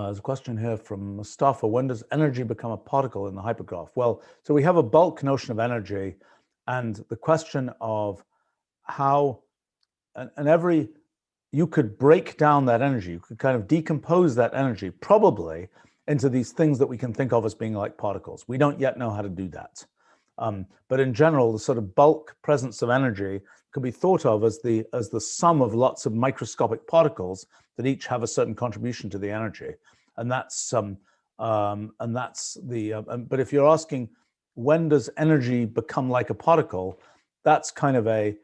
There's a question here from Mustafa. When does energy become a particle in the hypergraph? Well, so we have a bulk notion of energy, and the question of how, you could break down that energy, you could kind of decompose that energy probably into these things that we can think of as being like particles. We don't yet know how to do that. But in general, the sort of bulk presence of energy could be thought of as the sum of lots of microscopic particles that each have a certain contribution to the energy, and that's but if you're asking when does energy become like a particle, that's kind of a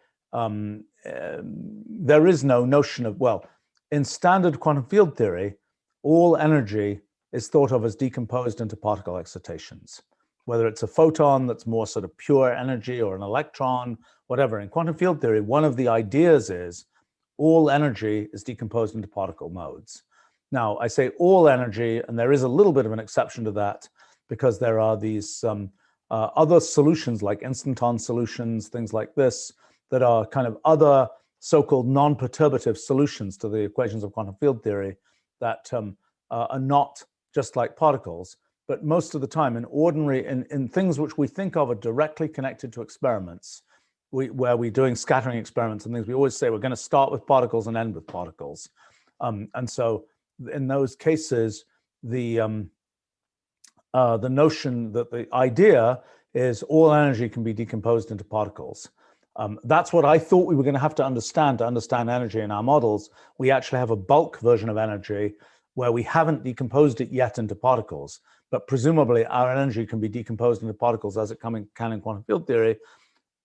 there is no notion of, well, in standard quantum field theory, all energy is thought of as decomposed into particle excitations. Whether it's a photon that's more sort of pure energy or an electron, whatever. In quantum field theory, one of the ideas is all energy is decomposed into particle modes. Now, I say all energy, and there is a little bit of an exception to that because there are these other solutions like instanton solutions, things like this, that are kind of other so-called non-perturbative solutions to the equations of quantum field theory that are not just like particles. But most of the time in things which we think of are directly connected to experiments, where we're doing scattering experiments and things, we always say we're going to start with particles and end with particles. And so in those cases, the notion that the idea is all energy can be decomposed into particles. That's what I thought we were going to understand energy in our models. We actually have a bulk version of energy where we haven't decomposed it yet into particles, but presumably our energy can be decomposed into particles as it can in quantum field theory,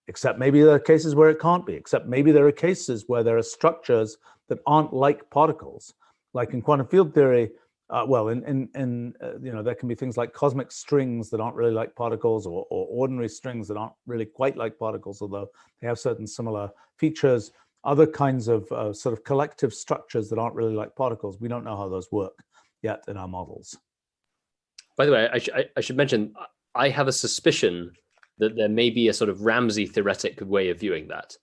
except maybe there are cases where it can't be, except maybe there are cases where there are structures that aren't like particles. Like in quantum field theory, there can be things like cosmic strings that aren't really like particles, or ordinary strings that aren't really quite like particles, although they have certain similar features. Other kinds of sort of collective structures that aren't really like particles. We don't know how those work yet in our models. By the way, I should mention, I have a suspicion that there may be a sort of Ramsey theoretic way of viewing that.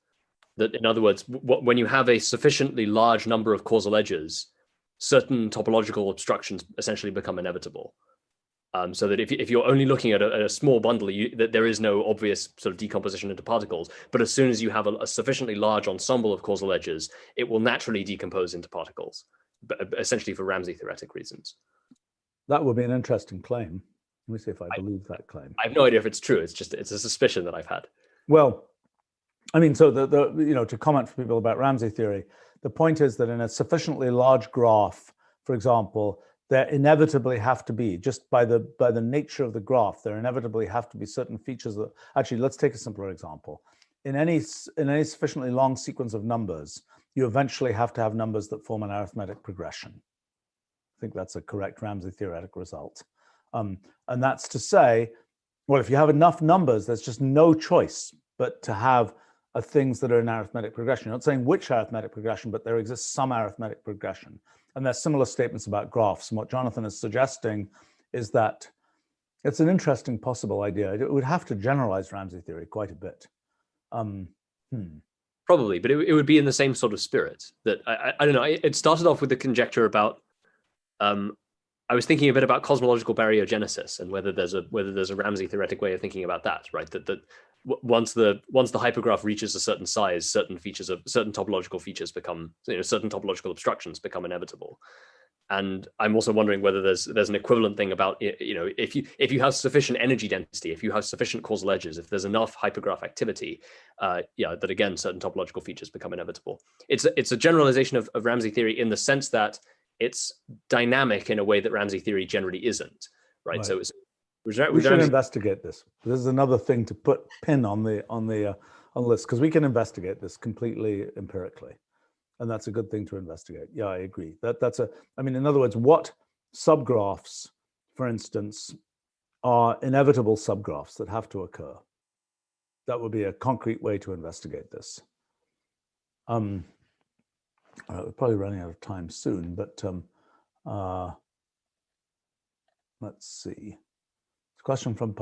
That, in other words, when you have a sufficiently large number of causal edges, certain topological obstructions essentially become inevitable. So that if you're only looking at a small bundle, that there is no obvious sort of decomposition into particles. But as soon as you have a sufficiently large ensemble of causal edges, it will naturally decompose into particles, but essentially for Ramsey theoretic reasons. That would be an interesting claim. Let me see if I believe that claim. I have no idea if it's true. It's a suspicion that I've had. Well, I mean, so to comment for people about Ramsey theory, the point is that in a sufficiently large graph, for example, there inevitably have to be, just by the nature of the graph, there inevitably have to be certain features that, actually, let's take a simpler example. In any sufficiently long sequence of numbers, you eventually have to have numbers that form an arithmetic progression. I think that's a correct Ramsey theoretic result. And that's to say, well, if you have enough numbers, there's just no choice but to have things that are in arithmetic progression. You're not saying which arithmetic progression, but there exists some arithmetic progression. And there's similar statements about graphs. And what Jonathan is suggesting is that it's an interesting possible idea. It would have to generalize Ramsey theory quite a bit. Probably, but it would be in the same sort of spirit. That I don't know. It started off with the conjecture about. I was thinking a bit about cosmological baryogenesis and whether there's a Ramsey theoretic way of thinking about that, right? That once the hypergraph reaches a certain size, certain topological features become, certain topological obstructions become inevitable. And I'm also wondering whether there's an equivalent thing about, if you have sufficient energy density, if you have sufficient causal edges, if there's enough hypergraph activity, that again, certain topological features become inevitable. It's a generalization of Ramsey theory in the sense that it's dynamic in a way that Ramsey theory generally isn't, right? So we should investigate this. This is another thing to put pin on the list, because we can investigate this completely empirically, and that's a good thing to investigate. Yeah, I agree. In other words, what subgraphs, for instance, are inevitable subgraphs that have to occur? That would be a concrete way to investigate this. We're probably running out of time soon, but let's see. Question from